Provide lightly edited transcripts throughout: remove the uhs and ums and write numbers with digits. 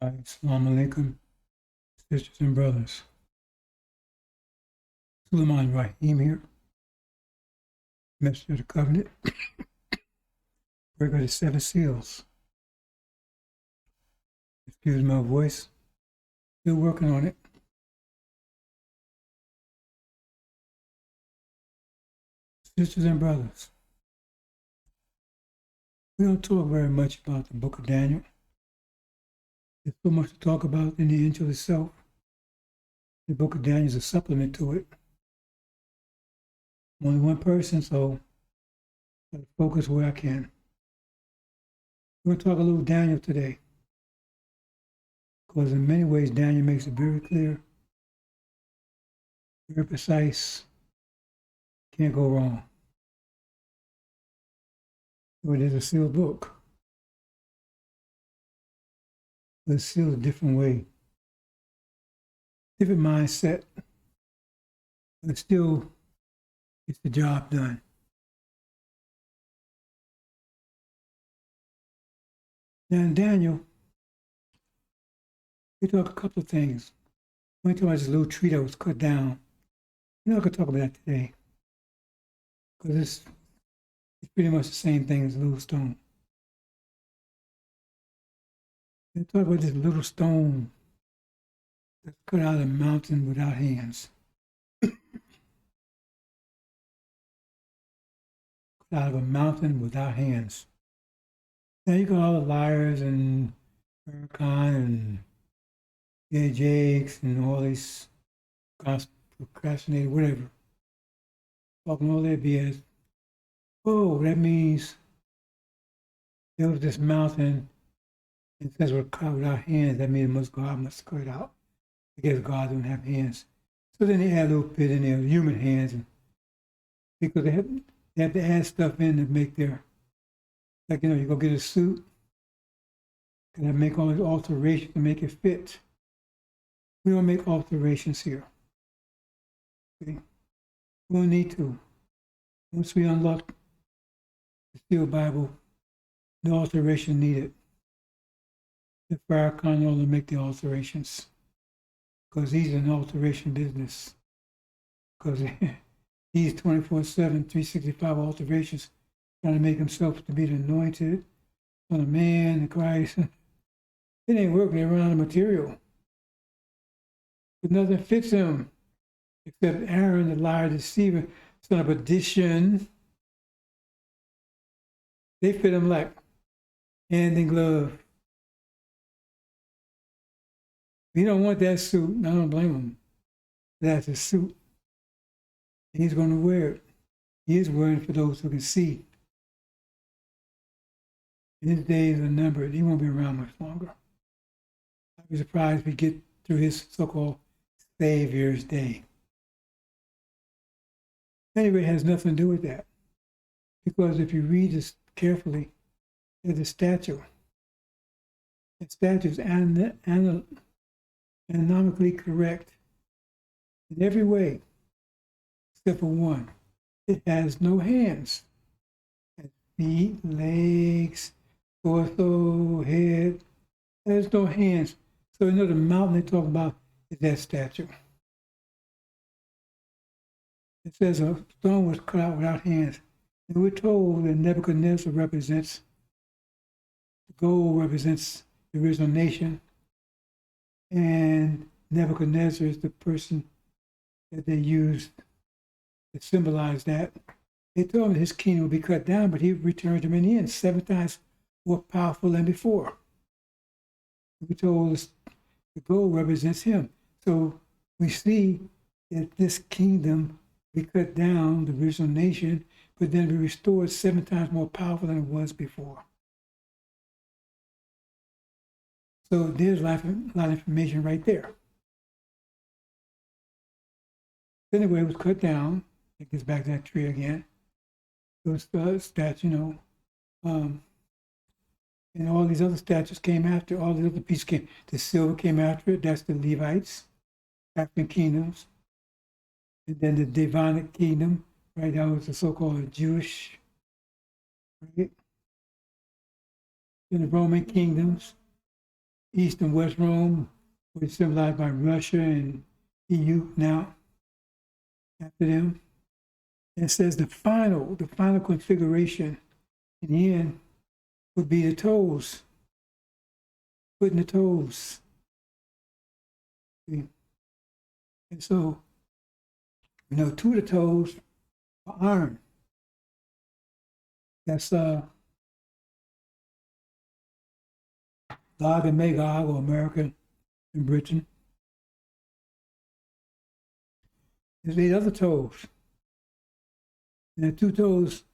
Assalamu alaikum, sisters and brothers. Suleiman Rahim here, Messenger of the Covenant, breaker of the seven seals. Excuse my voice, still working on it. Sisters and brothers, we don't talk very much about the book of Daniel. There's so much to talk about in the Injil itself. The book of Daniel is a supplement to it. I'm only one person, so I'll focus where I can. We're going to talk a little Daniel today, because in many ways Daniel makes it very clear, very precise, can't go wrong. It is a sealed book. But it's sealed a different way, different mindset, but still it's the job done. Now in Daniel, we talk a couple of things. When we talk about this little tree that was cut down, we're not going to talk about that today, because it's pretty much the same thing as a little stone. We talk about this little stone that's cut out of a mountain without hands. Cut out of a mountain without hands. Now you got all the liars and Farrakhan and Jakes and all these procrastinated, whatever, talking all that BS. Oh, that means there was this mountain, and since we're cut without hands, that means God must cut it out. I guess God don't have hands. So then they add a little bit in there, human hands, and because they have to add stuff in to make their, like, you go get a suit, and make all these alterations to make it fit. We don't make alterations here. Okay? We don't need to. Once we unlock the sealed Bible, no alteration needed. The Farrakhan will make the alterations, because he's in alteration business. Because he's 24/7, 365 alterations, trying to make himself to be the anointed Son of Man, the Christ. It ain't working. They run out of material. But nothing fits him except Aaron, the liar, deceiver, son of perdition. They fit him like hand in glove. He don't want that suit, and I don't blame him. That's a suit. And he's going to wear it. He is wearing it for those who can see. And his days are numbered. He won't be around much longer. I'd be surprised if we get through his so-called Savior's Day. Anyway, it has nothing to do with that. Because if you read this carefully, there's a statue. The statue is anatomically correct in every way, except for one. It has no hands. It has feet, legs, torso, head. There's no hands. So you know the mountain they talk about is that statue. It says a stone was cut out without hands. And we're told that Nebuchadnezzar represents, the gold represents the original nation. And Nebuchadnezzar is the person that they used to symbolize that. They told him his kingdom would be cut down, but he returned to many ends, 7 times more powerful than before. We're told the gold represents him. So we see that this kingdom be cut down, the original nation, but then be restored 7 times more powerful than it was before. So there's a lot of information right there. Anyway, it was cut down. It gets back to that tree again. Those statues, and all these other statues came after. All the other pieces came. The silver came after it. That's the Levites, African kingdoms. And then the Devonic kingdom, right? That was the so-called Jewish, right? Then the Roman kingdoms. East and West Rome, which is symbolized by Russia and EU now, after them. And it says the final configuration in the end would be the toes, putting the toes. See? And so, two of the toes are iron. That's Gog and Magog, or America and Britain. There's 8 other toes. And the 2 toes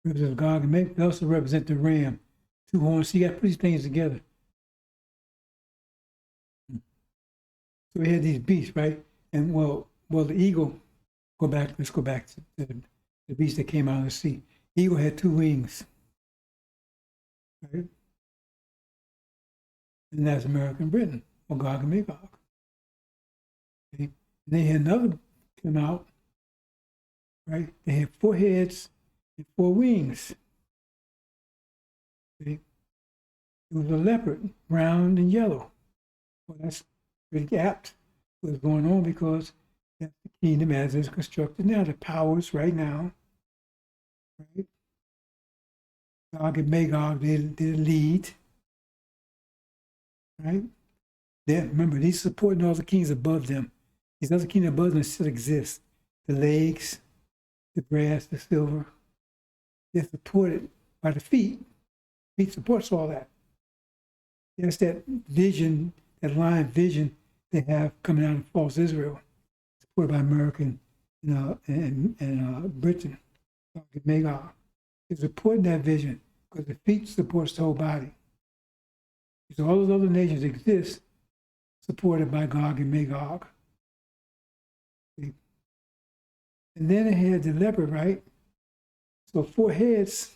represent Gog and Magog. They also represent the ram, 2 horns. So you got to put these things together. So we had these beasts, right? And well, the eagle. Let's go back to the beast that came out of the sea. Eagle had 2 wings, right? And that's America and Britain, or Gog and Magog. Okay? And they had another come out, right? They had 4 heads and 4 wings. Okay? It was a leopard, brown and yellow. Well, that's pretty apt what's going on, because that's the kingdom as it's constructed now. The powers right now, right? Gog and Magog, they lead, right? Remember, these supporting all the kings above them. These other kings above them still exist. The legs, the brass, the silver, they're supported by the feet. Feet supports all that. There's that vision, that line vision they have coming out of false Israel, supported by America and Britain, Gog and Magog. It's supporting that vision because the feet supports the whole body. So all those other nations exist supported by Gog and Magog. See? And then they had the leopard, right? So 4 heads.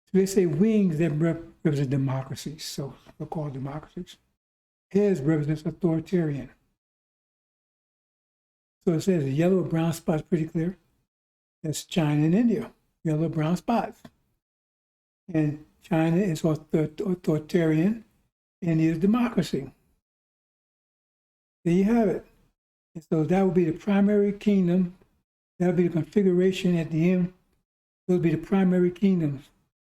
So they say wings that represent democracies, so-called democracies. Heads represents authoritarian. So it says the yellow and brown spots pretty clear. That's China and India, yellow brown spots. And China is authoritarian, India is democracy. There you have it. And so that would be the primary kingdom. That would be the configuration at the end. Those would be the primary kingdoms.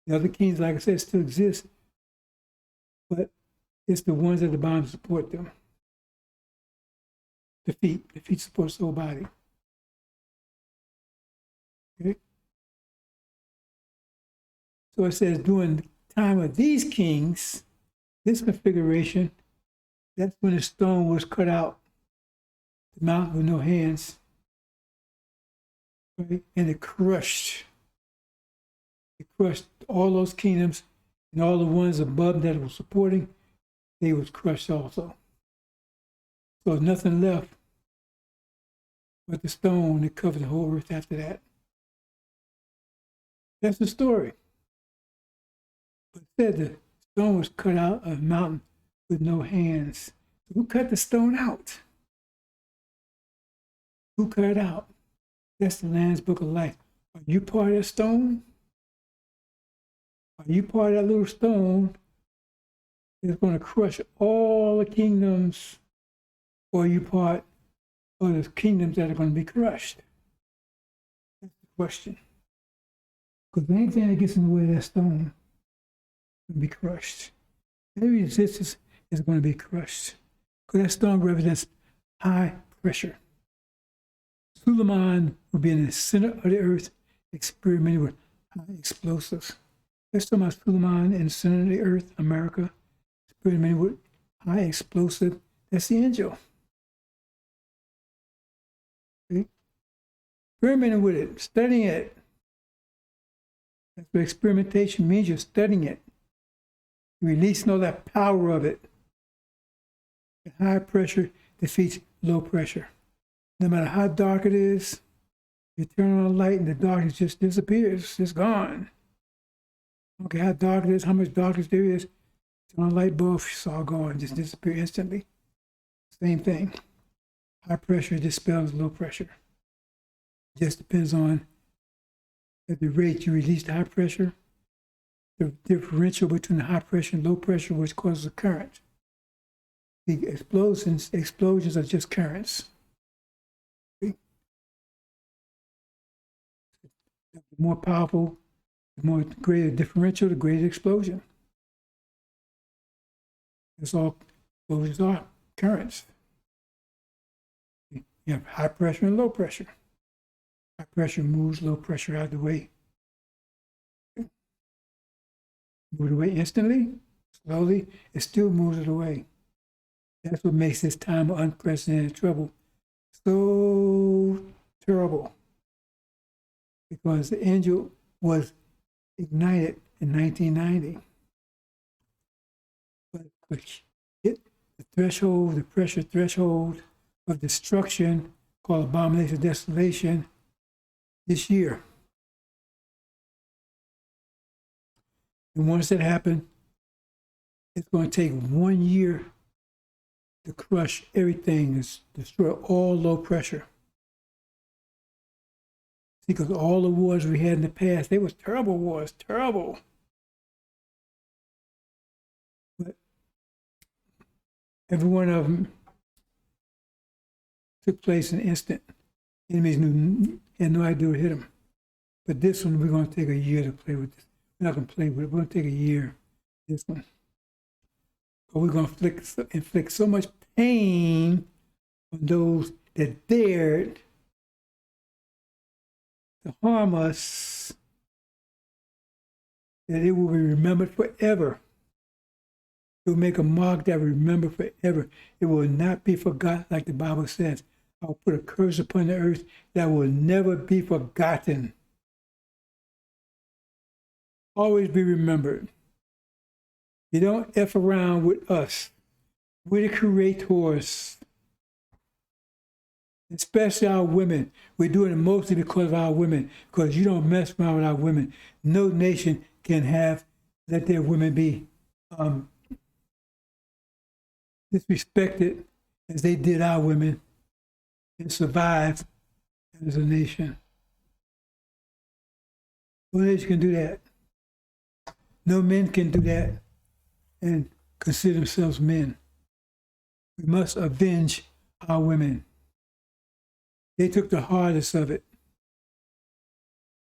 The other kingdoms, like I said, still exist, but it's the ones at the bottom support them. The feet supports the whole body. Okay? So it says during the time of these kings, this configuration, that's when the stone was cut out, the mouth with no hands, right? And it crushed all those kingdoms, and all the ones above that it was supporting, they was crushed also. So there's nothing left but the stone that covered the whole earth after that. That's the story. But it said the stone was cut out of a mountain with no hands. So who cut the stone out? Who cut it out? That's the Lamb's Book of Life. Are you part of that stone? Are you part of that little stone that's going to crush all the kingdoms? Or are you part of the kingdoms that are going to be crushed? That's the question. Because anything that gets in the way of that stone will be crushed. Every resistance is going to be crushed. Because that stone represents high pressure. Suleiman will be in the center of the earth, experimenting with high explosives. Let's talk about Suleiman in the center of the earth, America, experimenting with high explosive. That's the angel. Okay? Experimenting with it, studying it. That's what experimentation means. You're studying it. You're releasing all that power of it. High pressure defeats low pressure. No matter how dark it is, you turn on a light and the darkness just disappears. It's gone. Okay, how dark it is, how much darkness there is. Turn on a light bulb, it's all gone, just disappear instantly. Same thing. High pressure dispels low pressure. It just depends on at the rate you release the high pressure, the differential between the high pressure and low pressure, which causes a current. The explosions are just currents. The more powerful, the more greater differential, the greater explosion. That's all explosions are, currents. You have high pressure and low pressure. High pressure moves low pressure out of the way. Move it away instantly, slowly, it still moves it away. That's what makes this time of unprecedented trouble so terrible. Because the angel was ignited in 1990. But hit the threshold, the pressure threshold of destruction called abomination of desolation this year. And once that happened, it's going to take 1 year to crush everything, to destroy all low pressure. See, because all the wars we had in the past, they were terrible wars, terrible. But every one of them took place in an instant. Enemies had no idea what hit them. But this one, we're going to take a year to play with this. We're not going to play with it. We're going to take a year, this one. But we're going to inflict so much pain on those that dared to harm us that it will be remembered forever. It will make a mark that will remember forever. It will not be forgotten, like the Bible says. I'll put a curse upon the earth that will never be forgotten. Always be remembered. You don't F around with us. We're the creators. Especially our women. We're doing it mostly because of our women. Because you don't mess around with our women. No nation can let their women be disrespected as they did our women and survive as a nation. No nation can do that. No men can do that and consider themselves men. We must avenge our women. They took the hardest of it.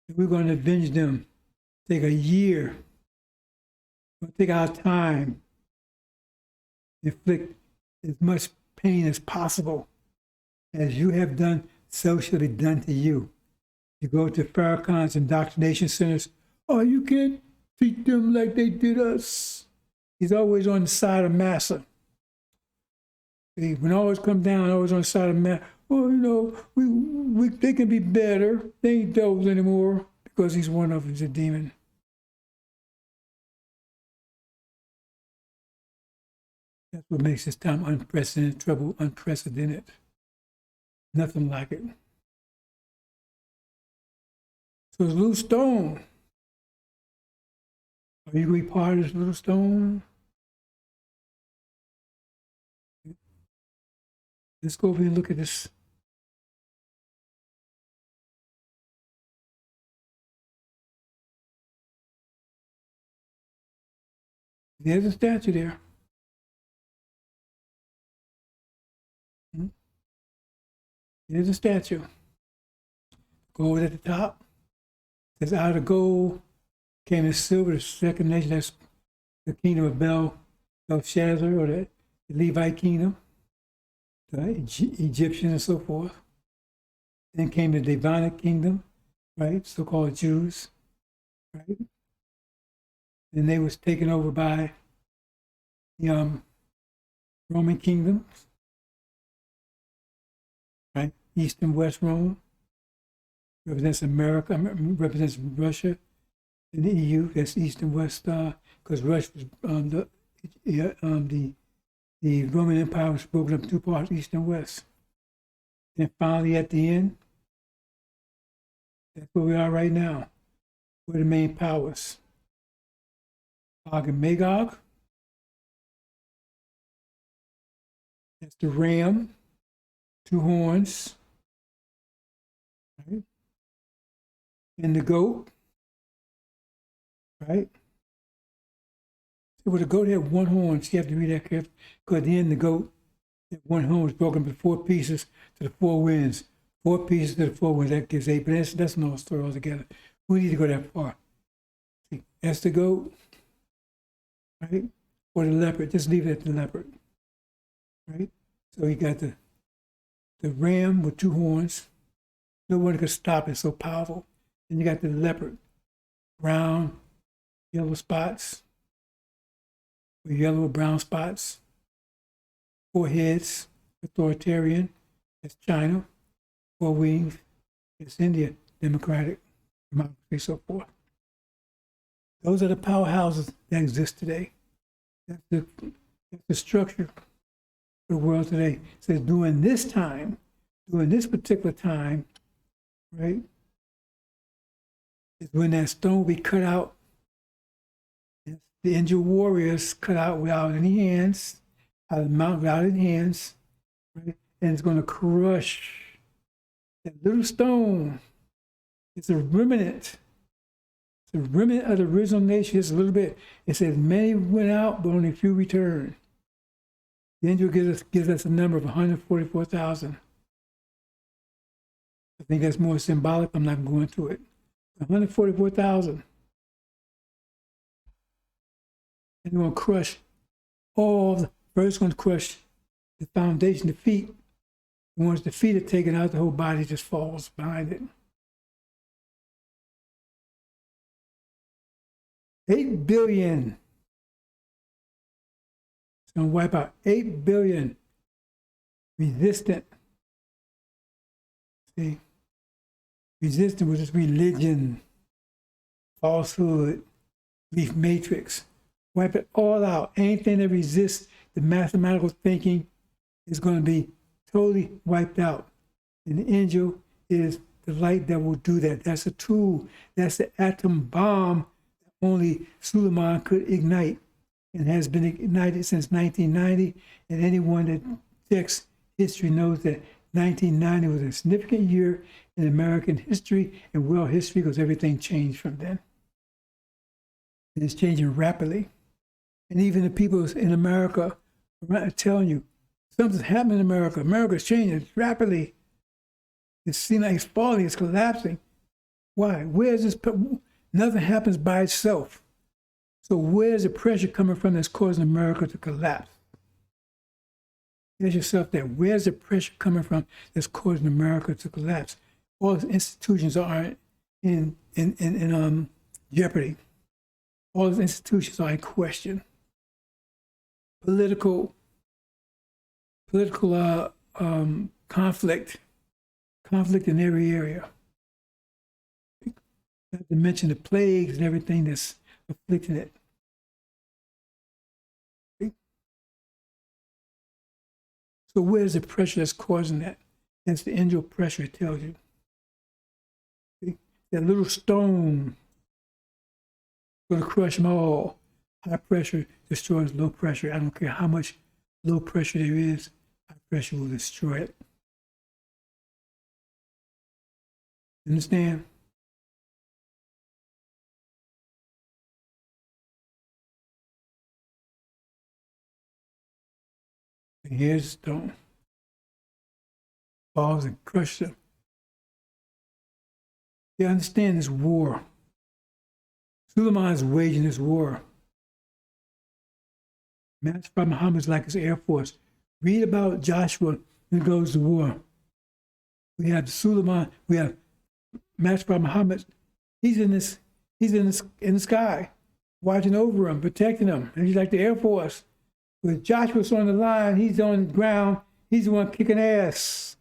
And we're going to avenge them. Take a year. We'll take our time. Inflict as much pain as possible. As you have done, so shall be done to you. You go to Farrakhan's indoctrination centers. Oh, you can't treat them like they did us. He's always on the side of massa. See, when always come down, always on the side of massa. Well, you know, they can be better. They ain't those anymore because he's one of them. He's a demon. That's what makes this time unprecedented trouble, unprecedented. Nothing like it. So it's Little Stone. Are you going to be part of this Little Stone? Let's go over and look at this. There's a statue there. There's a statue. Gold at the top. Says out of gold came the silver, the second nation, that's the kingdom of Belshazzar, or the Levite kingdom, the Egyptians and so forth. Then came the Devonic kingdom, right? So-called Jews, right? And they was taken over by the Roman kingdoms, right? East and West Rome represents America, represents Russia, and the EU. That's East and West, because Russia was the Roman Empire was broken up in two parts, East and West. Then finally, at the end, that's where we are right now. We're the main powers. Gog and Magog. That's the ram, two horns, right? And the goat, right? So with the goat had one horn, so you have to read that carefully, because at the end the goat, one horn was broken into 4 pieces to the 4 winds. 4 pieces to the 4 winds, that gives 8, but that's another story altogether. We need to go that far. See, that's the goat, right? Or the leopard, just leave it at the leopard, right? So you got the ram with 2 horns. No one could stop it, so powerful. Then you got the leopard, brown, yellow spots, with yellow or brown spots. 4 heads, authoritarian, that's China. 4 wings, it's India, democratic, democracy, so forth. Those are the powerhouses that exist today. That's the structure of the world today. It says during this time, during this particular time, right, is when that stone will be cut out. The angel warriors cut out without any hands, out of the mountain without any hands, right? And it's going to crush that little stone. It's a remnant. It's a remnant of the original nation. Just a little bit. It says many went out, but only a few returned. The angel gives us a number of 144,000. I think that's more symbolic. I'm not going to it. 144,000. And they're going to crush first going to crush the foundation, the feet. Once the feet are taken out, the whole body just falls behind it. 8 billion. It's going to wipe out 8 billion resistant. See? Resistant was just religion, falsehood, belief matrix. Wipe it all out. Anything that resists the mathematical thinking is going to be totally wiped out. And the angel is the light that will do that. That's a tool. That's the atom bomb that only Suleiman could ignite and has been ignited since 1990. And anyone that checks history knows that 1990 was a significant year in American history and world history because everything changed from then. And it's changing rapidly. And even the people in America are telling you, something's happening in America. America's changing rapidly. It seems like it's falling, it's collapsing. Why? Where's this? Nothing happens by itself. So where's the pressure coming from that's causing America to collapse? Ask yourself that. Where's the pressure coming from that's causing America to collapse? All the institutions are in jeopardy. All the institutions are in question. Political conflict in every area. Not to mention the plagues and everything that's afflicting it. So where's the pressure that's causing that? That's the angel pressure, it tells you. See? That little stone is going to crush them all. High pressure destroys low pressure. I don't care how much low pressure there is, high pressure will destroy it. Understand? And here's the stone. Falls and crushes them. They understand this war. Suleiman is waging this war. Master Prophet Muhammad is like his Air Force. Read about Joshua when he goes to war. We have Suleiman, we have Master Prophet Muhammad. He's in the sky, watching over him, protecting him. And he's like the Air Force. With Joshua's on the line, he's on the ground, he's the one kicking ass.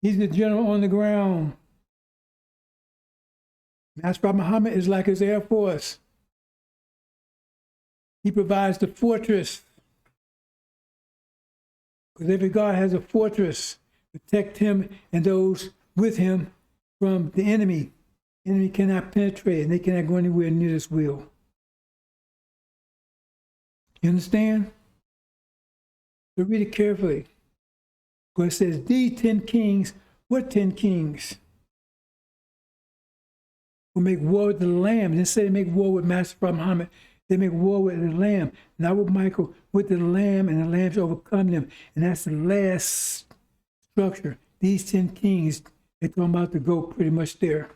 He's the general on the ground. Master Prophet Muhammad is like his Air Force. He provides the fortress. Because every God has a fortress. Protect him and those with him from the enemy. The enemy cannot penetrate and they cannot go anywhere near this wheel. You understand? So read it carefully. Because it says, these 10 kings, what 10 kings? Will make war with the Lamb. And instead of make war with Master Prophet Muhammad, They make war with the Lamb, not with Michael, with the Lamb, and the Lamb shall overcome them. And that's the last structure. These 10 kings, they're talking about to go pretty much there.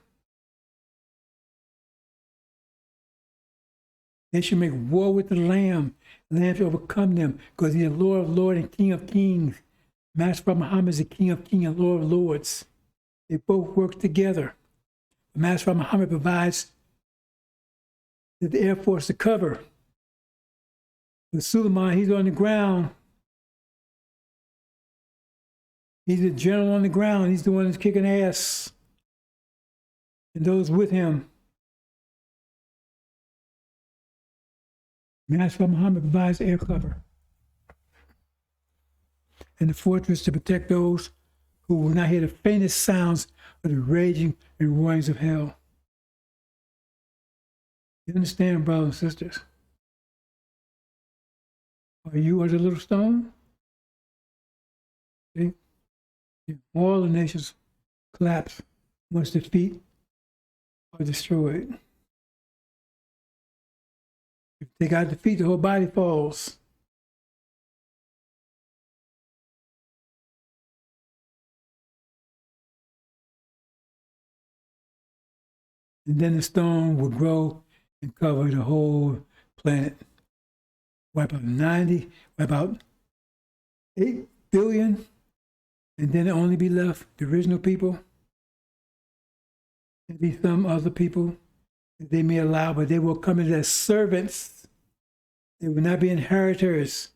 They should make war with the Lamb. The Lamb shall overcome them, because he's the Lord of lords and King of kings. Master Muhammad is the King of kings and Lord of lords. They both work together. Master Muhammad provides the Air Force to cover. But Suleiman, he's on the ground. He's the general on the ground. He's the one that's kicking ass. And those with him. Master Muhammad provides air cover and the fortress to protect those who will not hear the faintest sounds of the raging and roarings of hell. You understand, brothers and sisters? Are you as a little stone? See? All the nations collapse once their feet are destroyed. If they got defeat, the whole body falls. And then the stone will grow and cover the whole planet. Wipe out 8 billion, and then it'll only be left the original people. Maybe some other people that they may allow, but they will come in as servants. They will not be inheritors.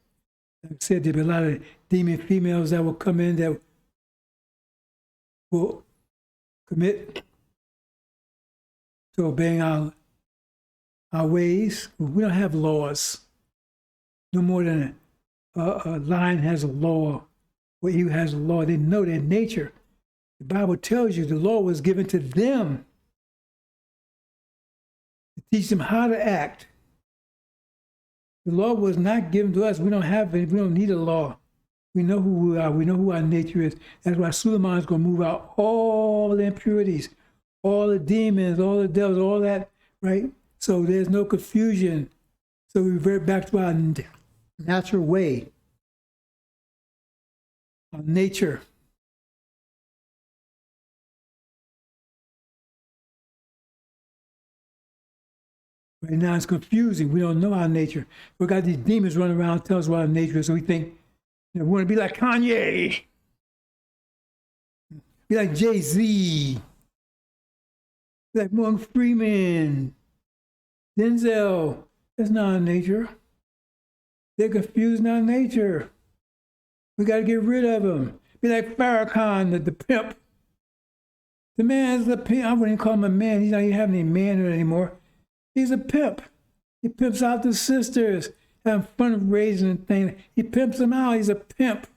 Like I said, there'll be a lot of demon females that will come in that will commit to obeying our ways. We don't have laws. No more than a lion has a law, or eagle has a law. They know their nature. The Bible tells you the law was given to them to teach them how to act. The law was not given to us. We don't have it. We don't need a law. We know who we are. We know who our nature is. That's why Suleiman is going to move out all the impurities, all the demons, all the devils, all that, right? So there's no confusion. So we revert back to our natural way, our nature. Right now it's confusing. We don't know our nature. We got these demons running around telling us what our nature is. So we think, we want to be like Kanye, be like Jay-Z, be like Morgan Freeman, Denzel. That's not our nature. They're confusing our nature. We got to get rid of them. Be like Farrakhan, the pimp. The man's a pimp. I wouldn't even call him a man. He's not even having any manhood anymore. He's a pimp. He pimps out the sisters, having fun raising and things. He pimps them out. He's a pimp.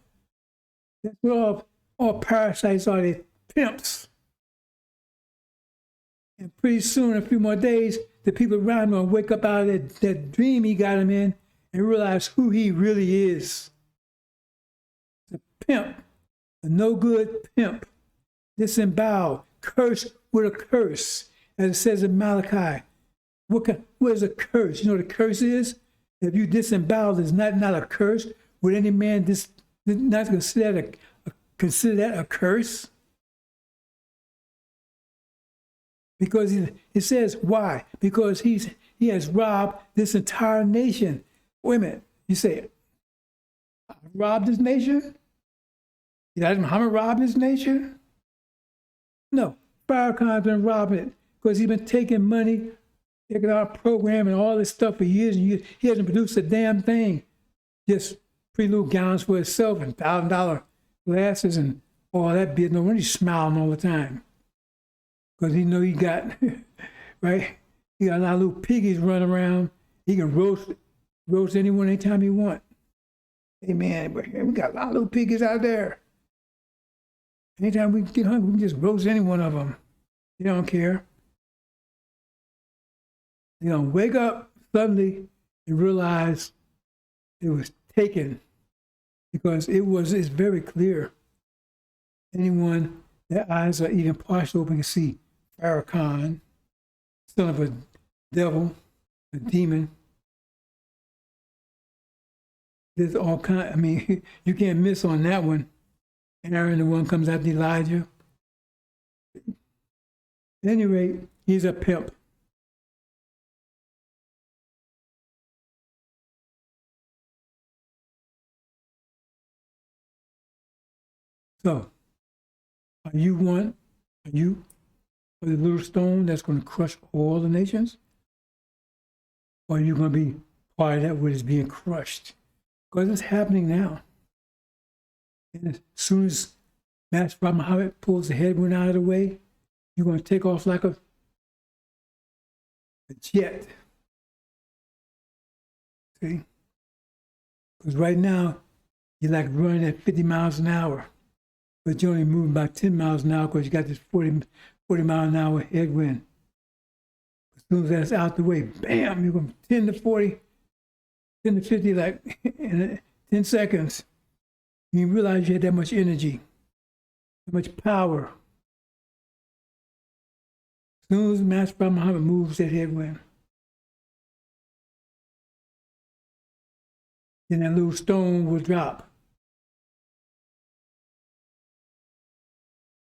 That's what all parasites are. They pimps. And pretty soon, a few more days, the people around him will wake up out of that dream he got him in and realize who he really is. The pimp, a no good pimp, disemboweled, cursed with a curse, as it says in Malachi. What is a curse? You know what a curse is? If you disemboweled, it's not a curse. Would any man not consider that a curse? Because it says why? Because he has robbed this entire nation. Wait a minute. You say, robbed this nation? Elijah Muhammad robbed this nation? No. Farrakhan's been robbing it because he's been taking money, taking our program and all this stuff for years and years. He hasn't produced a damn thing. Just pretty little gowns for himself and $1,000 glasses and all that business. No wonder he's smiling all the time. Because he know he got, right? He got a lot of little piggies running around. He can roast anyone anytime he want. Hey man, we got a lot of little piggies out there. Anytime we get hungry, we can just roast any one of them. They don't care. They're gonna wake up suddenly and realize it was taken, because it's very clear. Anyone their eyes are even partially open can see Farrakhan, son of a devil, a demon, there's all kind. I mean, you can't miss on that one. Aaron, the one comes after Elijah. At any rate, he's a pimp. So, are you one? Are you the little stone that's going to crush all the nations? Or are you going to be part of that what is being crushed? Because it's happening now. And as soon as Master Muhammad pulls the headwind out of the way, you're going to take off like a jet. See? Because right now, you're like running at 50 miles an hour, but you're only moving about 10 miles an hour because you got this 40 mile an hour headwind. As soon as that's out the way, bam, you're going 10 to 40, 10 to 50, like in 10 seconds. You didn't realize you had that much energy, that much power. As soon as Master Muhammad moves that headwind, then that little stone will drop,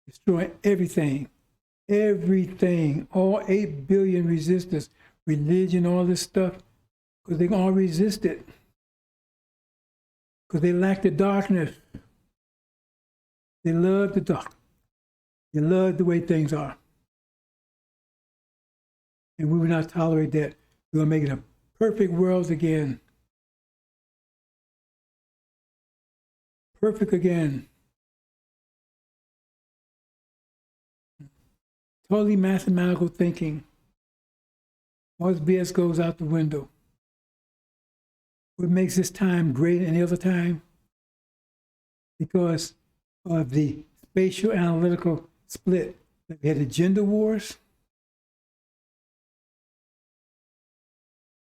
destroying everything, all 8 billion resistors, religion, all this stuff, because they all resist it. Because they lack the darkness. They love the dark. They love the way things are. And we will not tolerate that. We're going to make it a perfect world again. Perfect again. Totally mathematical thinking. All this BS goes out the window. What makes this time greater than any other time? Because of the spatial analytical split. Like we had the gender wars.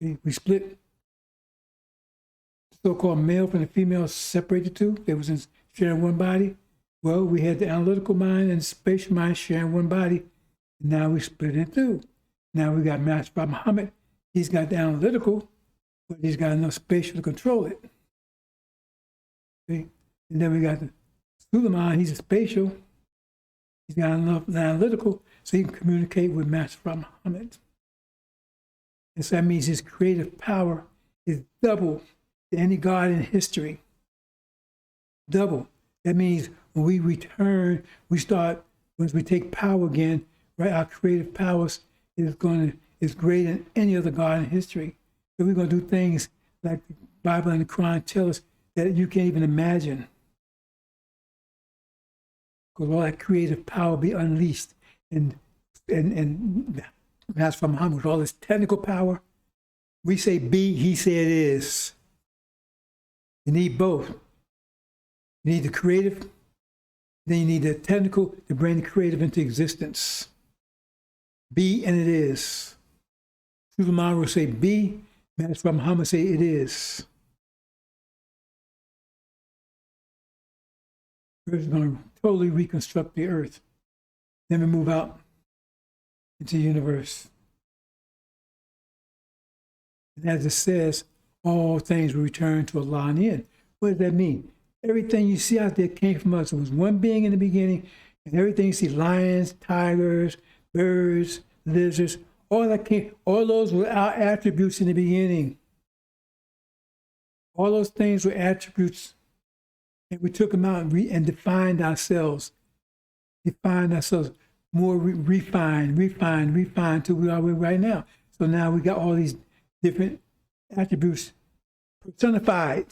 We split the so-called male from the female, separated two. They was in sharing one body. Well, we had the analytical mind and the spatial mind sharing one body. And now we split it two. Now we got Master Muhammad. He's got the analytical, but he's got enough spatial to control it. See? And then we got the Suleiman, he's a spatial. He's got enough analytical so he can communicate with Master Muhammad. And so that means his creative power is double to any god in history. Double. That means when we return, once we take power again, right, our creative powers is greater than any other god in history. So we're going to do things like the Bible and the Quran tell us that you can't even imagine. Because all that creative power will be unleashed. And that's from Muhammad, with all this technical power. We say be, he said it is. You need both. You need the creative, then you need the technical to bring the creative into existence. Be and it is. Suleiman will say be, Master Muhammad say it is. We're going to totally reconstruct the earth. Then we move out into the universe. And as it says, all things will return to Allah in the end. What does that mean? Everything you see out there came from us. It was one being in the beginning, and everything you see, lions, tigers, birds, lizards, all those were our attributes in the beginning. All those things were attributes, and we took them out and defined ourselves more refined to where we are right now. So now we got all these different attributes personified.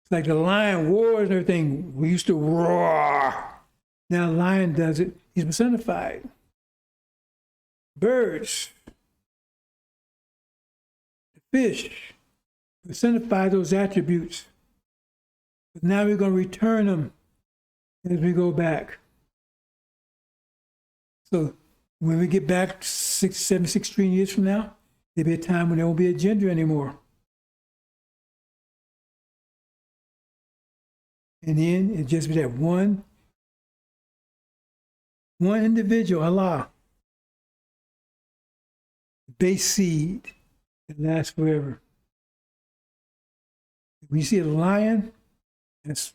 It's like the lion wars and everything. We used to roar. Now the lion does it. He's personified. Birds, fish, personify those attributes. But now we're going to return them as we go back. So when we get back 76 trillion years from now, there'll be a time when there won't be a gender anymore. In the end, it'll just be that one individual, Allah, base seed that lasts forever. When you see a lion, that's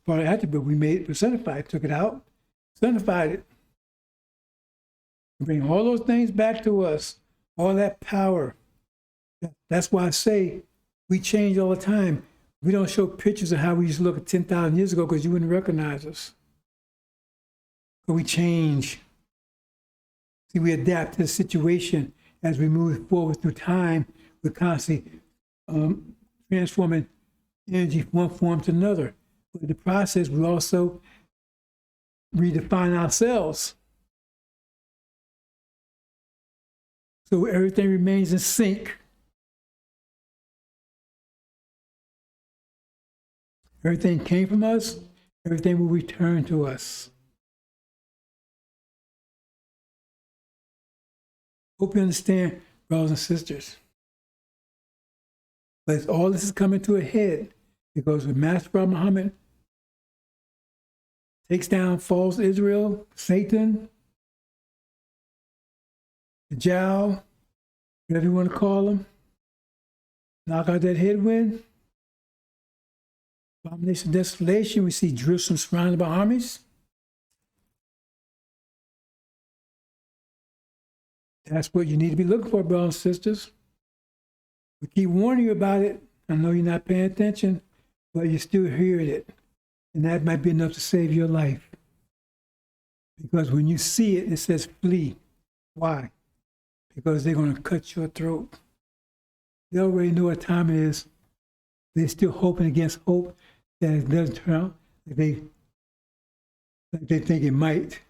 part of the attribute. We made it personified, took it out, personified it. Bring all those things back to us, all that power. That's why I say we change all the time. We don't show pictures of how we used to look at 10,000 years ago because you wouldn't recognize us. But we change. See, we adapt to the situation as we move forward through time. We're constantly transforming energy from one form to another. But in the process, we also redefine ourselves. So everything remains in sync. Everything came from us, everything will return to us. Hope you understand, brothers and sisters. But all this is coming to a head because when Master Prophet Muhammad takes down false Israel, Satan, the Dajjal, whatever you want to call them, knock out that headwind, abomination of desolation, we see Jerusalem surrounded by armies. That's what you need to be looking for, brothers and sisters. We keep warning you about it. I know you're not paying attention, but you're still hearing it. And that might be enough to save your life. Because when you see it, it says flee. Why? Because they're going to cut your throat. They already know what time it is. They're still hoping against hope that it doesn't turn out like they think it might.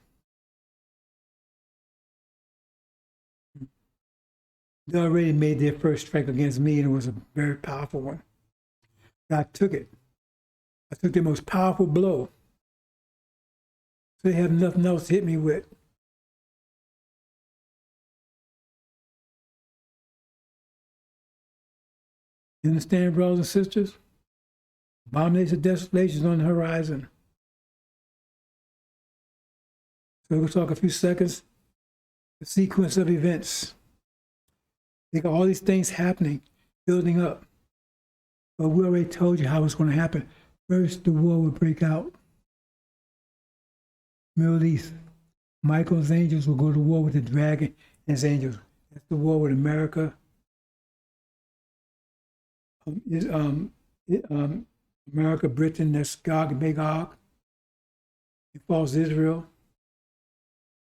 They already made their first strike against me, and it was a very powerful one. I took it. I took the most powerful blow. So they have nothing else to hit me with. You understand, brothers and sisters? Abomination of desolation is on the horizon. So we'll talk a few seconds. The sequence of events. They got all these things happening, building up. But we already told you how it's going to happen. First, the war will break out. Middle East. Michael's angels will go to war with the dragon and his angels. That's the war with America. America, Britain, that's Gog and Magog. It falls Israel,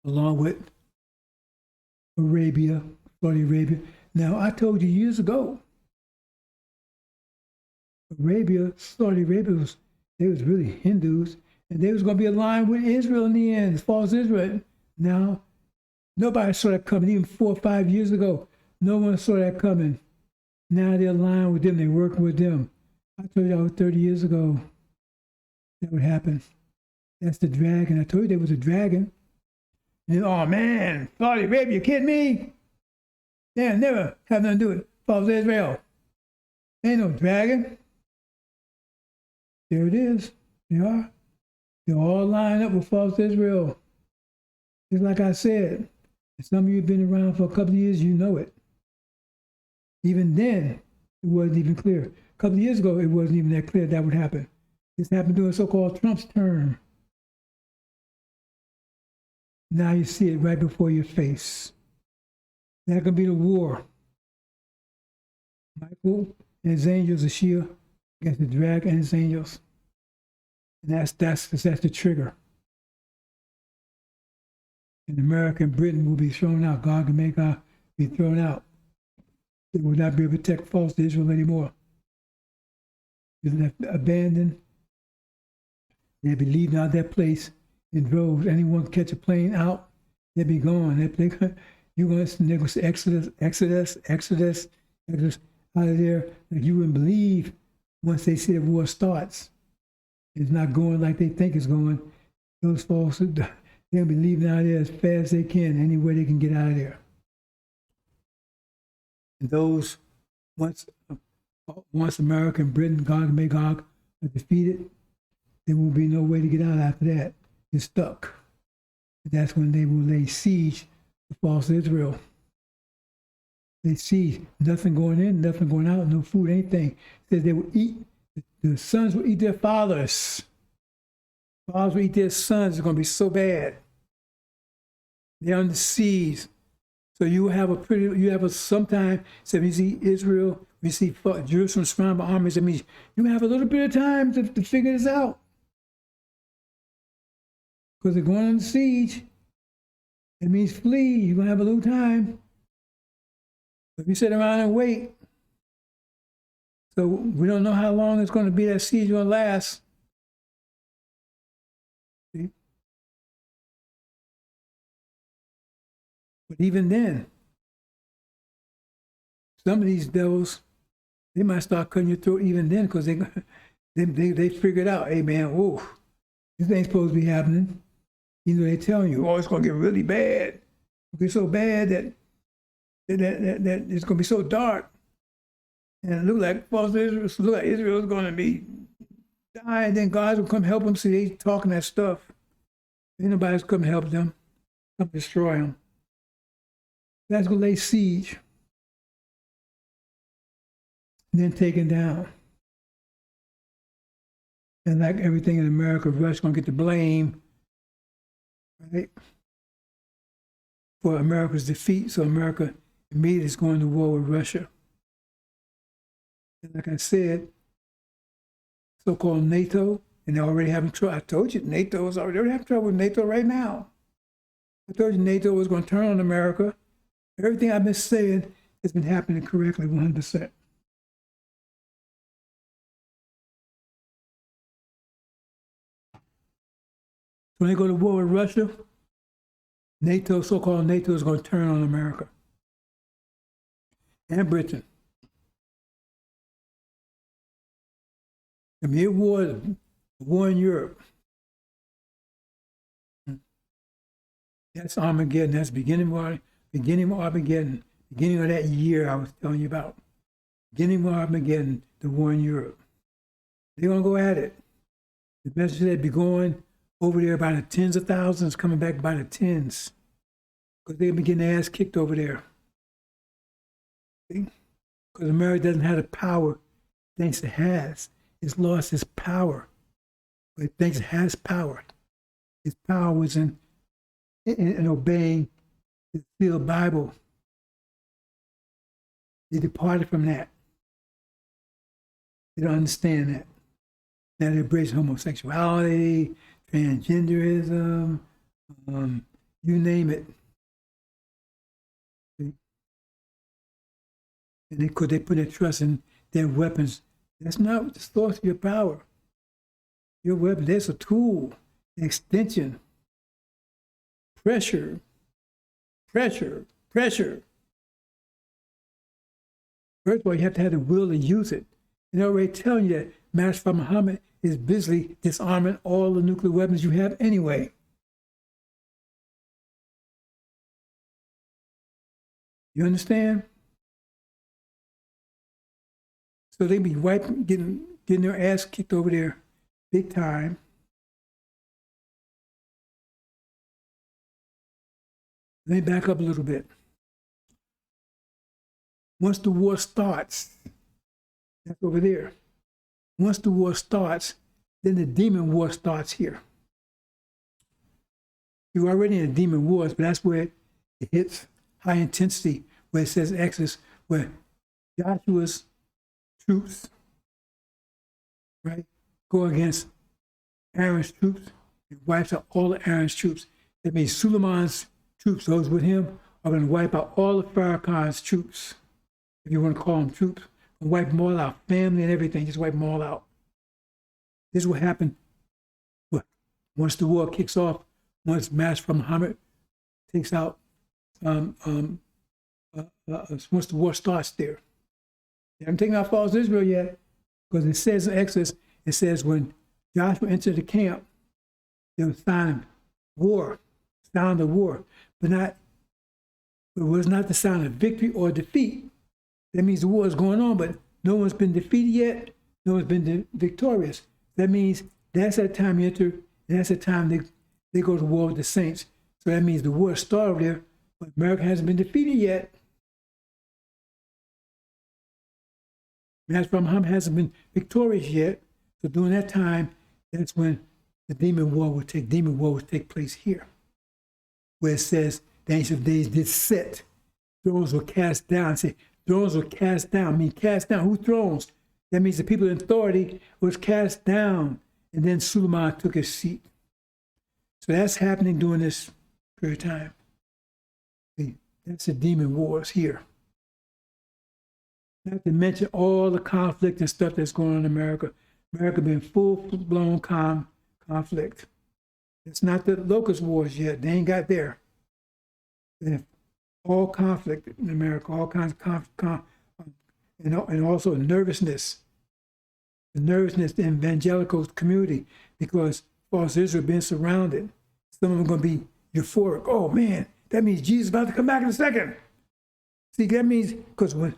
along with Arabia, Saudi Arabia. Now, I told you years ago, Arabia, Saudi Arabia, they was really Hindus, and they was going to be aligned with Israel in the end, false Israel. Now, nobody saw that coming, even 4 or 5 years ago. No one saw that coming. Now they're aligned with them, they're working with them. I told you 30 years ago that would happen. That's the dragon. I told you there was a dragon. And then, oh man, Saudi Arabia, you kidding me? Yeah, never have nothing to do with false Israel. Ain't no dragon. There it is. They are. They're all lined up with false Israel. Just like I said, and some of you have been around for a couple of years, you know it. Even then, it wasn't even clear. A couple of years ago, it wasn't even that clear that would happen. This happened during so-called Trump's term. Now you see it right before your face. That could be the war. Michael and his angels, the shield against the dragon and his angels. And that's the trigger. And America and Britain will be thrown out. Gog and Magog be thrown out. They will not be able to protect false Israel anymore. They're abandoned. They'll be leaving out that place in droves. Anyone catch a plane out, they'll be gone. You're going to say Exodus out of there. Like you wouldn't believe once they see the war starts. It's not going like they think it's going. Those folks, they'll be leaving out of there as fast as they can, any way they can get out of there. And those, once America and Britain, Gog and Magog are defeated, there will be no way to get out after that. You're stuck. And that's when they will lay siege to false Israel. They see nothing going in, nothing going out, no food, anything. It says they will eat, the sons will eat their fathers. Fathers will eat their sons. It's going to be so bad. They're on the siege. So you have sometime, so when you see Israel, when you see Jerusalem surrounded by armies, that means you have a little bit of time to figure this out. Because they're going on the siege. It means flee. You're going to have a little time. If you sit around and wait, so we don't know how long it's going to be, that siege going to last. See? But even then, some of these devils, they might start cutting your throat even then, because they figured out, hey man, whoa, this ain't supposed to be happening. You know, they're telling you, oh, it's going to get really bad. It'll get so bad that it's going to be so dark. And it look like Israel's going to be dying. Then God will come help them. See, they talking that stuff. Ain't nobody's come help them. Come destroy them. That's going to lay siege. And then taken down. And like everything in America, Russia's going to get the blame, right, for America's defeat. So America immediately is going to war with Russia. And like I said, so-called NATO, and they're already having trouble. I told you, NATO is already having trouble with NATO right now. I told you NATO was going to turn on America. Everything I've been saying has been happening correctly 100%. When they go to war with Russia, NATO, so-called NATO, is going to turn on America and Britain. I mean, it was war in Europe. That's Armageddon. That's beginning of Armageddon. Beginning of that year I was telling you about. Beginning of Armageddon, the war in Europe. They're going to go at it. The message said be going over there by the tens of thousands, coming back by the tens. Because they've been getting their ass kicked over there. Because America doesn't have the power it thinks it has. It's lost its power. But it thinks it has power. Its power was in obeying the sealed Bible. They departed from that. They don't understand that. Now they embrace homosexuality, transgenderism, you name it. See? And they put their trust in their weapons. That's not the source of your power. Your weapon, that's a tool, an extension. Pressure. First of all, you have to have the will to use it. And they're already telling you that Master Muhammad is busily disarming all the nuclear weapons you have anyway. You understand? So they be getting their ass kicked over there big time. Let me back up a little bit. Once the war starts, that's over there. Once the war starts, then the demon war starts here. You're already in the demon wars, but that's where it hits high intensity, where it says Exodus, where Joshua's troops, right, go against Aaron's troops. It wipes out all of Aaron's troops. That means Suleiman's troops, those with him, are going to wipe out all of Farrakhan's troops, if you want to call them troops, and wipe them all out, family and everything, just wipe them all out. This will happen once the war kicks off, once Master Muhammad takes out, once the war starts there. They haven't taken out false Israel yet, because it says in Exodus, it says when Joshua entered the camp, they were signing war, sound of war, but it was not the sound of victory or defeat. That means the war is going on, but no one's been defeated yet, no one's been victorious. That means that's that time you enter, and that's the time they go to war with the saints. So that means the war started there, but America hasn't been defeated yet. And that's why Muhammad hasn't been victorious yet. So during that time, that's when the demon war would take place here, where it says the ancient of days did sit. Thrones were cast down. Say, thrones were cast down. I mean, cast down. Who thrones? That means the people in authority was cast down. And then Suleiman took his seat. So that's happening during this period of time. See, that's the demon wars here. Not to mention all the conflict and stuff that's going on in America. America being full-blown conflict. It's not the locust wars yet. They ain't got there. All conflict in America, all kinds of and also nervousness. The nervousness in the evangelical community because false Israel being surrounded. Some of them are going to be euphoric. Oh man, that means Jesus is about to come back in a second. See, that means because when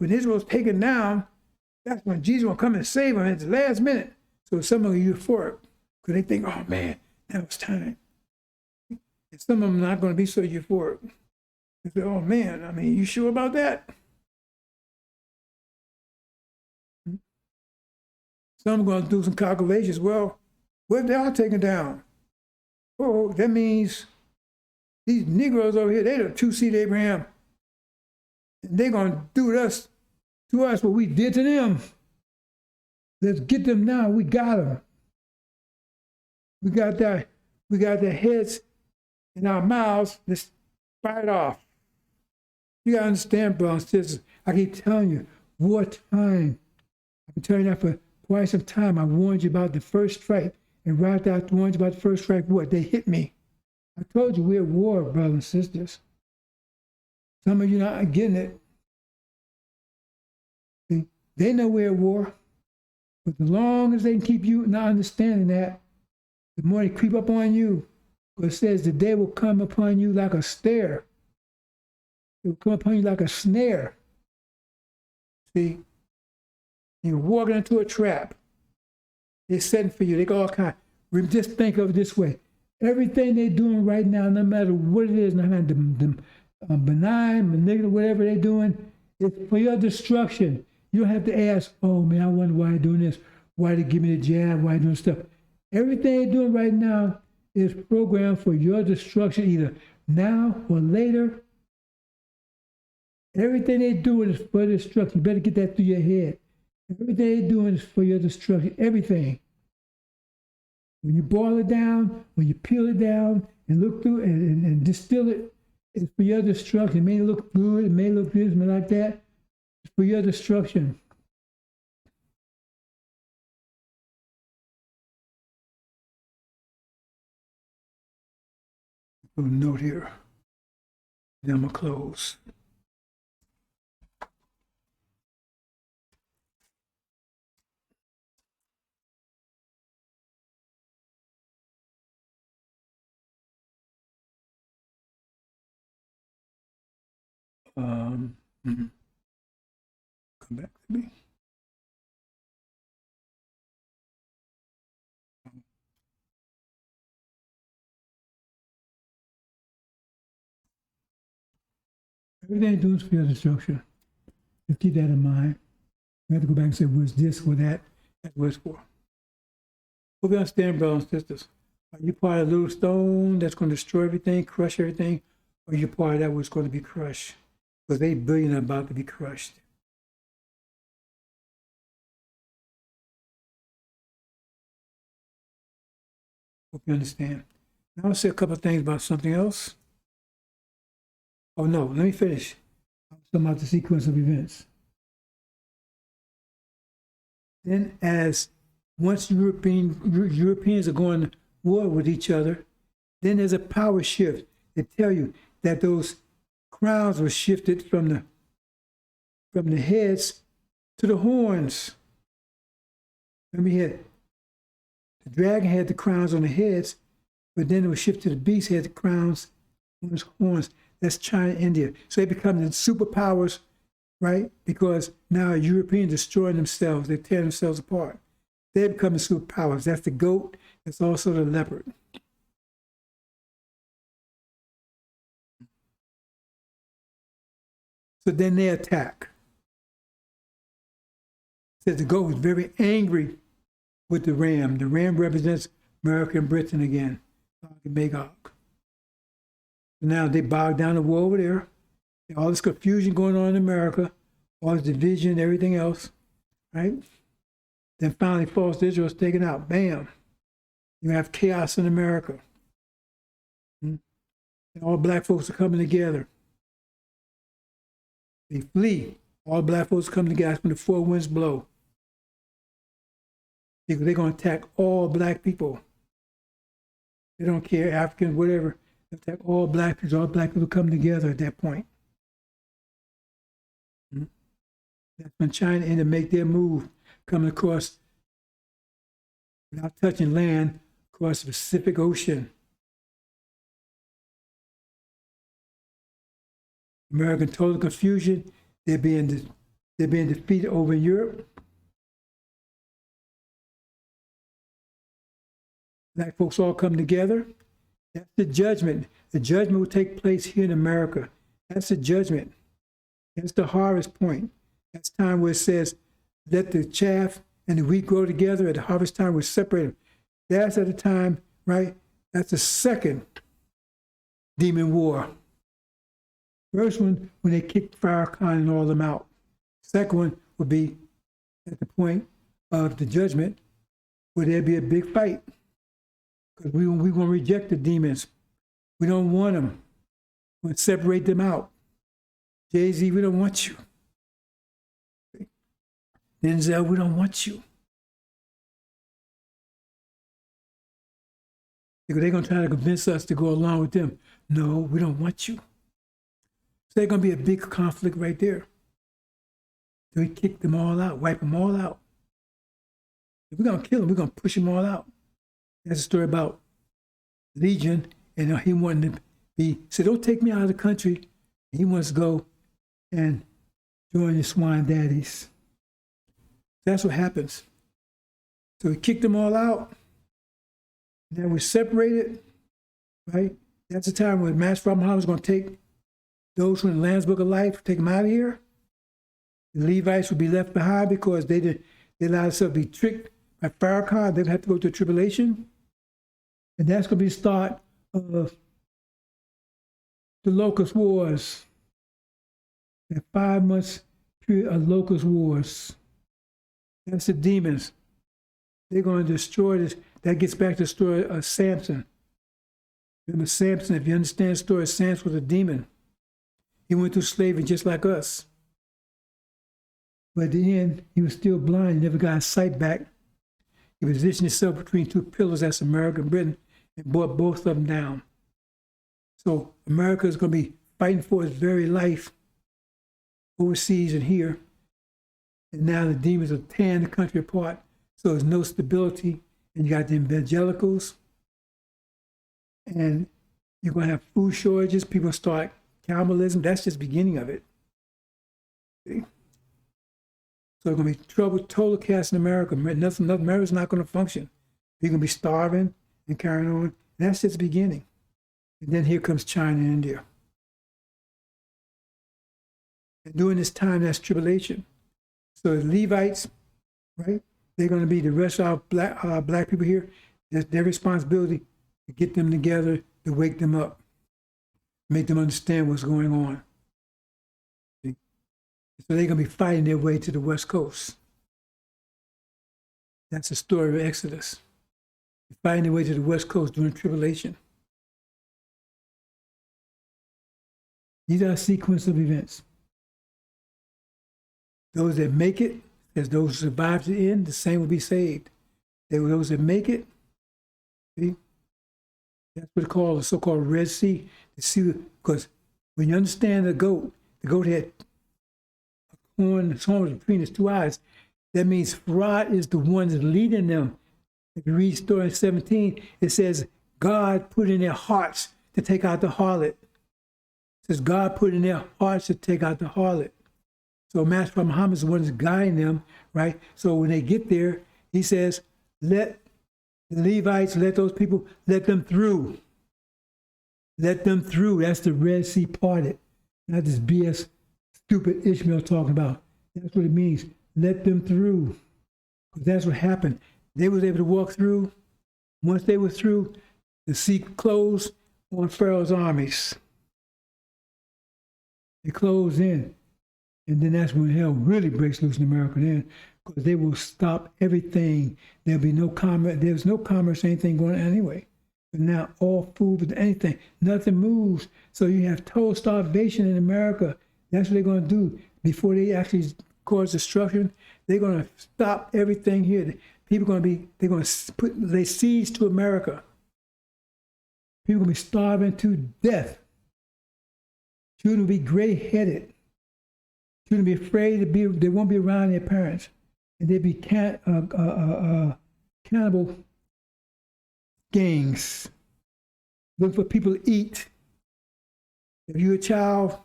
Israel's taken down, that's when Jesus will come and save them at the last minute. So some of them are euphoric because they think, oh man, now it's time. And some of them are not going to be so euphoric. They say, oh man, I mean, you sure about that? Some are going to do some calculations. Well, what if they are taken down? Oh, that means these Negroes over here, they're the true seed of Abraham. And they're going to do to us what we did to them. Let's get them now. We got them. We got their heads in our mouths. Let's fight off. You got to understand, brothers and sisters. I keep telling you, wartime. I've been telling you that for quite some time. I warned you about the first strike. And right after I warned you about the first strike, what? They hit me. I told you we're at war, brothers and sisters. Some of you not getting it. See, they know we're at war. But as long as they can keep you not understanding that, the more they creep up on you. But it says the day will come upon you like a stare. It will come upon you like a snare. See? You're walking into a trap. They're setting for you. They go all kind. Just think of it this way. Everything they're doing right now, no matter what it is, no matter benign, malignant, whatever they're doing, it's for your destruction. You don't have to ask, oh man, I wonder why they're doing this. Why they give me the jab? Why they doing stuff? Everything they're doing right now is programmed for your destruction, either now or later. Everything they're doing is for destruction. You better get that through your head. Everything they're doing is for your destruction. Everything. When you boil it down, when you peel it down and look through it and distill it, it's for your destruction. It may look good, it may look this, but like that. It's for your destruction. A little note here. Then I'm going to close. Come back to me. Everything you do is for your destruction. Just keep that in mind. We have to go back and say, what's this or that? That's what it's for. Hope you understand, brothers and sisters. Are you part of a little stone that's going to destroy everything, crush everything? Or are you part of that what's going to be crushed? Because 8 billion are about to be crushed. Hope you understand. Now I'll say a couple of things about something else. Oh no, let me finish. I'm talking about the sequence of events. Then once Europeans are going to war with each other, then there's a power shift. They tell you that those crowns were shifted from the heads to the horns. Let me hit. The dragon had the crowns on the heads, but then it was shifted to the beast had the crowns on his horns. That's China, India. So they become the superpowers, right? Because now Europeans destroying themselves. They're tearing themselves apart. They're becoming superpowers. That's the goat. That's also the leopard. So then they attack. says the goat was very angry with the ram. The ram represents America and Britain again, Gog and Magog. Now they bowed down to war over there. All this confusion going on in America, all this division, everything else, right? Then finally, false Israel is taken out. Bam. You have chaos in America. And all black folks are coming together. They flee. All black folks come together when the four winds blow. Because they're going to attack all black people. They don't care, Africans, whatever. They attack all black people come together at that point. That's when China ended to make their move, coming across, without touching land, across the Pacific Ocean. American total confusion. They're being defeated over in Europe. Black folks all come together. That's the judgment. The judgment will take place here in America. That's the judgment. That's the harvest point. That's time where it says, let the chaff and the wheat grow together. At the harvest time, we separate them. That's at the time, right? That's the second demon war. First one, when they kicked Farrakhan and all them out. Second one would be at the point of the judgment, where there'd be a big fight. Because we want to reject the demons. We don't want them. We want to separate them out. Jay-Z, we don't want you. Denzel, we don't want you. Because they're going to try to convince us to go along with them. No, we don't want you. So there's going to be a big conflict right there. So we kick them all out, wipe them all out. If we're going to kill them, we're going to push them all out. That's a story about Legion, and he wanted to be, said, don't take me out of the country. He wants to go and join the swine daddies. That's what happens. So we kicked them all out. Now we're separated, right? That's the time when Master Muhammad was going to take those from the Lamb's Book of Life, take them out of here. The Levites would be left behind because they allowed themselves to be tricked by Farrakhan. They'd have to go through tribulation. And that's going to be the start of the Locust Wars. That 5 months period of Locust Wars. That's the demons. They're going to destroy this. That gets back to the story of Samson. Remember Samson, if you understand the story, Samson was a demon. He went through slavery just like us. But at the end, he was still blind. He never got his sight back. He positioned himself between two pillars, that's America and Britain, and brought both of them down. So America is going to be fighting for its very life overseas and here. And now the demons are tearing the country apart. So there's no stability. And you got the evangelicals. And you're going to have food shortages. People start cannibalism. That's just the beginning of it. See? So there's going to be trouble, total chaos in America. America's not going to function. You're going to be starving and carrying on. And that's just the beginning. And then here comes China and India. And during this time, that's tribulation. So the Levites, right? They're going to be the rest of our black people here. That's their responsibility to get them together, to wake them up, make them understand what's going on. See? So they're going to be fighting their way to the West Coast. That's the story of Exodus. They're fighting their way to the West Coast during tribulation. These are a sequence of events. Those that make it, as those who survive to the end, the same will be saved. Those that make it, see? That's what it's called, the so-called Red Sea. The sea, because when you understand the goat had a horn between its two eyes. That means Pharaoh is the one that's leading them. If you read story 17, it says God put in their hearts to take out the harlot. It says God put in their hearts to take out the harlot. So Master Muhammad is the one that's guiding them, right? So when they get there, he says, let the Levites, let those people, let them through. Let them through. That's the Red Sea parted. Not this BS, stupid Ishmael talking about. That's what it means. let them through. Because that's what happened. They was able to walk through. Once they were through, the sea closed on Pharaoh's armies. They closed in. And then that's when hell really breaks loose in America then, because they will stop everything. There'll be no commerce. There's no commerce, anything going on anyway. But now all food, but anything, nothing moves. So you have total starvation in America. That's what they're going to do before they actually cause destruction. They're going to stop everything here. People are going to be, they're going to lay siege to America. People are going to be starving to death. Children will be gray-headed. Children be afraid to be, they won't be around their parents. And they'll be cannibal gangs. Look for people to eat. If you're a child,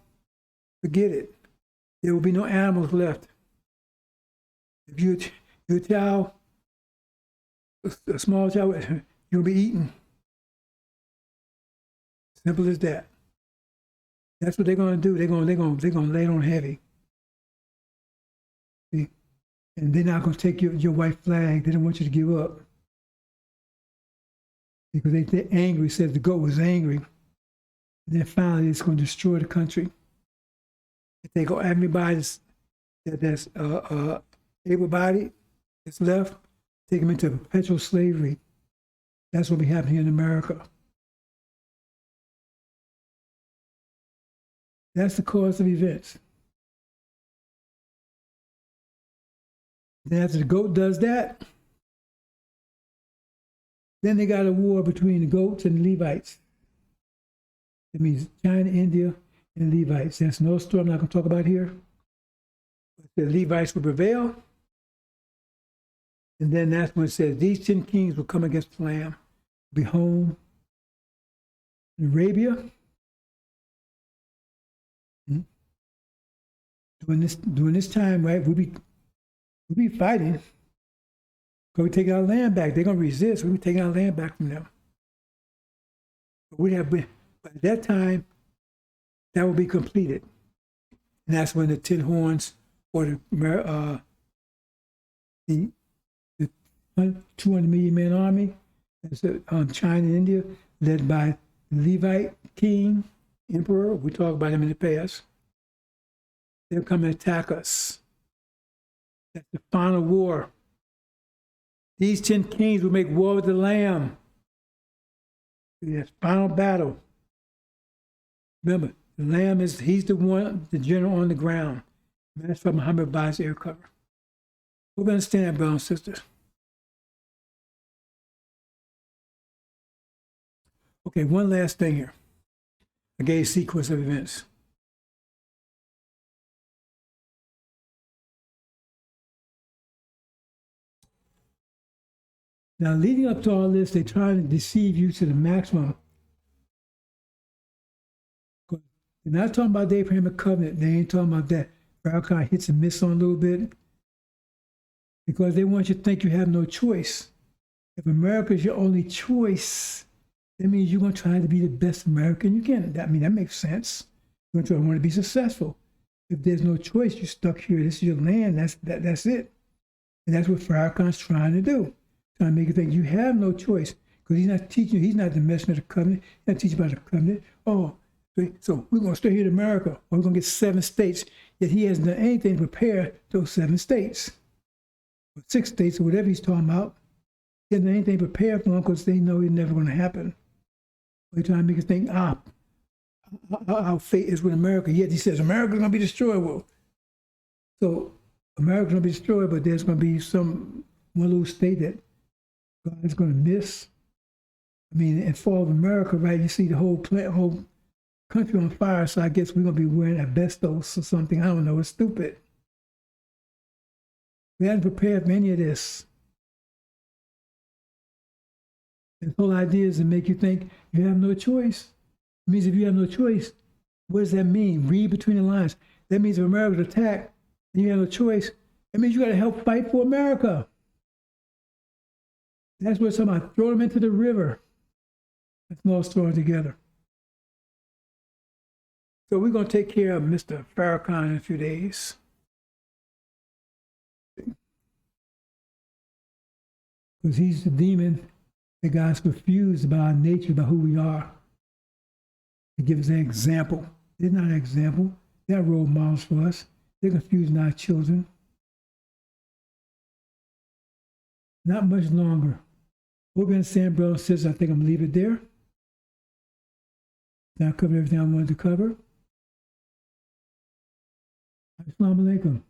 forget it. There will be no animals left. If you're a child, a small child, you'll be eaten. Simple as that. That's what they're going to do. They're going to lay it on heavy. See? And they're not going to take your white flag. They don't want you to give up. Because they're angry. It says the goat was angry. And then finally it's going to destroy the country. If they go everybody that's able-bodied, that's left, take them into perpetual slavery. That's what will be happening in America. That's the course of events. Then after the goat does that, then they got a war between the goats and the Levites. That means China, India, and Levites. That's no story I'm not going to talk about here. The Levites will prevail. And then that's when it says, these 10 kings will come against the Lamb, be home in Arabia. During this time, right, we'll be fighting. Because we take our land back. They're going to resist. We'll be taking our land back from them. But by that time, that will be completed. And that's when the 10 horns or the 200 million man army, that's China and India, led by the Levite king, emperor. We talked about him in the past. They'll come and attack us. That's the final war. These 10 kings will make war with the Lamb. Yes, final battle. Remember, the Lamb he's the one, the general on the ground. That's from Muhammad buys air cover. Hope you understand that, brothers and sisters. Okay, one last thing here. I gave a sequence of events. Now, leading up to all this, they're trying to deceive you to the maximum. They're not talking about the Abrahamic covenant. They ain't talking about that. Farrakhan hits and miss on a little bit because they want you to think you have no choice. If America is your only choice, that means you're going to try to be the best American you can. That makes sense. You're going to want to be successful. If there's no choice, you're stuck here. This is your land. That's it. And that's what Farrakhan's trying to do. Trying to make you think you have no choice, because he's not teaching you. He's not the messenger of the covenant. He's not teaching about the covenant. Oh, so we're going to stay here in America, or we're going to get 7 states. Yet he hasn't done anything to prepare those 7 states, or 6 states, or whatever he's talking about. He hasn't done anything to prepare for them because they know it's never going to happen. They're trying to make us think, our fate is with America. Yet he says America's going to be destroyed. Well, so America's going to be destroyed, but there's going to be one little state that God is going to miss. In fall of America, right, you see the whole country on fire, so I guess we're going to be wearing asbestos or something. I don't know. It's stupid. We hadn't prepared for any of this. The whole idea is to make you think you have no choice. It means if you have no choice, what does that mean? Read between the lines. That means if America's attacked and you have no choice, that means you got to help fight for America. That's what somebody throw them into the river. Let's all throw together. So we're going to take care of Mr. Farrakhan in a few days. Because he's the demon that God's confused about our nature, about who we are. He gives an example. They're not an example. They're role models for us. They're confusing our children. Not much longer. Hope you understand, brothers and sisters. I think I'm going to leave it there. Now I covered everything I wanted to cover. Assalamu alaikum.